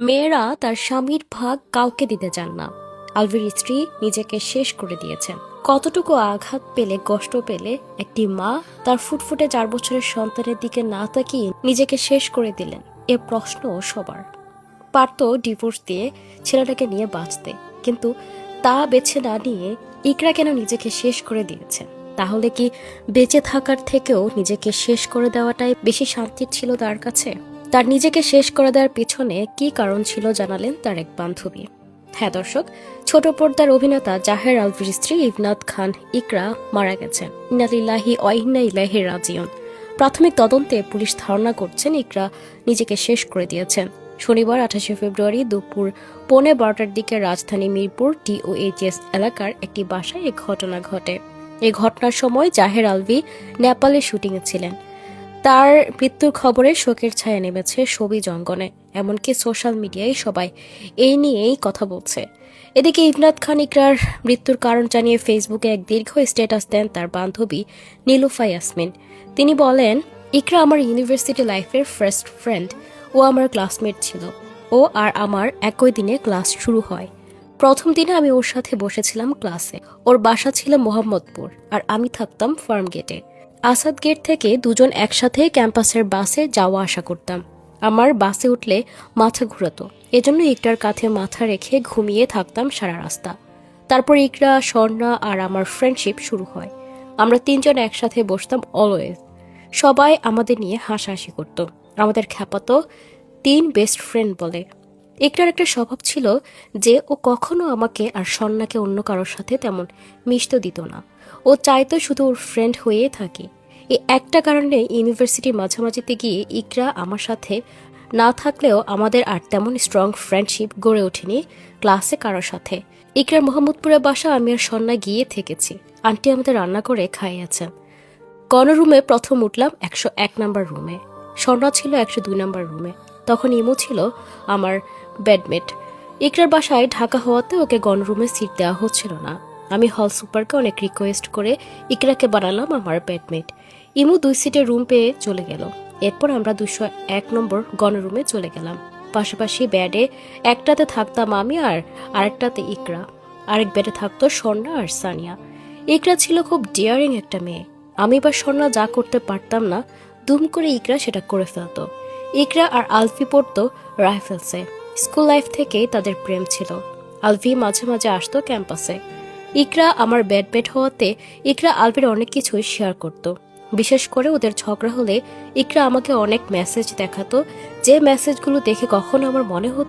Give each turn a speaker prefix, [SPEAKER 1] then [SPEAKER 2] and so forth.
[SPEAKER 1] মেয়েরা তার স্বামীর ভাগ কাউকে দিতে চান না। আলভির স্ত্রী নিজেকে শেষ করে দিয়েছেন। কতটুকু আঘাত পেলে, কষ্ট পেলে একটি মা তার ফুটফুটে 4 বছরের সন্তানের দিকে না তাকিয়ে নিজেকে শেষ করে দিলেন? এ প্রশ্ন সবার। পারত ডিভোর্স দিয়ে ছেলেটাকে নিয়ে বাঁচতে, কিন্তু তা বেছে না নিয়ে ইকরা কেন নিজেকে শেষ করে দিয়েছে? তাহলে কি বেঁচে থাকার থেকেও নিজেকে শেষ করে দেওয়াটাই বেশি শান্তির ছিল তার কাছে? তার নিজেকে শেষ করে দেওয়ার পিছনে কি কারণ ছিল জানালেন তার এক বান্ধবী। হ্যাঁ দর্শক, ছোট পর্দার অভিনেতা জাহের আলভির স্ত্রী ইবনাত খান ইকরা মারা গেছেন। ইন্না লিল্লাহি ওয়া ইন্না ইলাইহি রাজিউন। প্রাথমিক তদন্তে পুলিশ ধারণা করছেন ইকরা নিজেকে শেষ করে দিয়েছেন। শনিবার 28 ফেব্রুয়ারি দুপুর 11:15টার দিকে রাজধানী মিরপুর DOHS এলাকার একটি বাসায় এই ঘটনা ঘটে। এই ঘটনার সময় জাহের আলভি নেপালে শুটিংয়ে ছিলেন। তার মৃত্যুর খবরে শোকের ছায়া নেমেছে সবুজ অঙ্গনে, এমনকি সোশ্যাল মিডিয়ায় সবাই এই নিয়েই কথা বলছে। এদিকে ইবনাত খান ইকরার মৃত্যুর কারণ জানিয়ে ফেসবুকে এক দীর্ঘ স্ট্যাটাস দেন তার বান্ধবী নীলুফা ইয়াসমিন। তিনি বলেন, ইকরা আমার ইউনিভার্সিটি লাইফের ফার্স্ট ফ্রেন্ড। ও আমার ক্লাসমেট ছিল। ও আর আমার একই দিনে ক্লাস শুরু হয়। প্রথম দিনে আমি ওর সাথে বসেছিলাম ক্লাসে। ওর বাসা ছিল মোহাম্মদপুর আর আমি থাকতাম ফার্ম গেটে। আসাদ গেট থেকে দুজন একসাথে ক্যাম্পাসের বাসে যাওয়া আসা করতাম। আমার বাসে উঠলে মাথা ঘুরাতো, এজন্য ইকরার কাঁধে মাথা রেখে ঘুমিয়ে থাকতাম সারা রাস্তা। তারপর ইকরা, স্বর্ণা আর আমার ফ্রেন্ডশিপ শুরু হয়। আমরা তিনজন একসাথে বসতাম অলওয়েজ। সবাই আমাদের নিয়ে হাসাহাসি করত, আমাদের খ্যাপাতো 3 বেস্ট ফ্রেন্ড বলে। ইকরার একটা স্বভাব ছিল যে ও কখনো আমাকে আর স্বর্ণাকে অন্য কারোর সাথে তেমন মিশতে দিত না। ও চাইতো শুধু ওর ফ্রেন্ড হয়েই থাকে। এই একটা কারণে ইউনিভার্সিটির মাঝামাঝিতে গিয়ে ইকরা আমার সাথে না থাকলেও আমাদের আর তেমন স্ট্রং ফ্রেন্ডশিপ গড়ে ওঠেনি ক্লাসে কারোর সাথে। ইকরার মোহাম্মদপুরের বাসা আমি আর স্বর্ণা গিয়ে থেকেছি। আন্টি আমাদের রান্না করে খাইয়েছেন। গণরুমে প্রথম উঠলাম 101 নম্বর রুমে। স্বর্ণা ছিল 102 নম্বর রুমে। তখন ইমু ছিল আমার বেডমেট। ইকরার বাসায় ঢাকা হওয়াতে ওকে গণরুমে সিট দেওয়া হচ্ছিল না। আমি হল সুপারকে অনেক রিকোয়েস্ট করে ইকরাকে বানালাম আমার বেডমেট। ইমু 2 সিটের রুম পেয়ে চলে গেল। এরপর আমরা 201 নম্বর গণরুমে চলে গেলাম। পাশাপাশি বেডে একটাতে থাকতাম আমি আর আরেকটাতে ইকরা। আরেক বেডে থাকতো স্বর্ণা আর সানিয়া। ইকরা ছিল খুব ডিয়ারিং একটা মেয়ে। আমি বা স্বর্ণা যা করতে পারতাম না, দুম করে ইকরা সেটা করে ফেলতো। ইকরা আর আলফি পড়তো রাইফেলসে। স্কুল লাইফ থেকেই তাদের প্রেম ছিল। আলফি মাঝে মাঝে আসতো ক্যাম্পাসে। ইকরা আমার বেডমেট হওয়াতে ইকরা আলফির অনেক কিছুই শেয়ার করত। বিশেষ করে ওদের ঝগড়া হলে ইকরা আমাকে অনেক মেসেজ দেখাতো, যে মেসেজগুলো দেখে কখনো আমার মনে হতো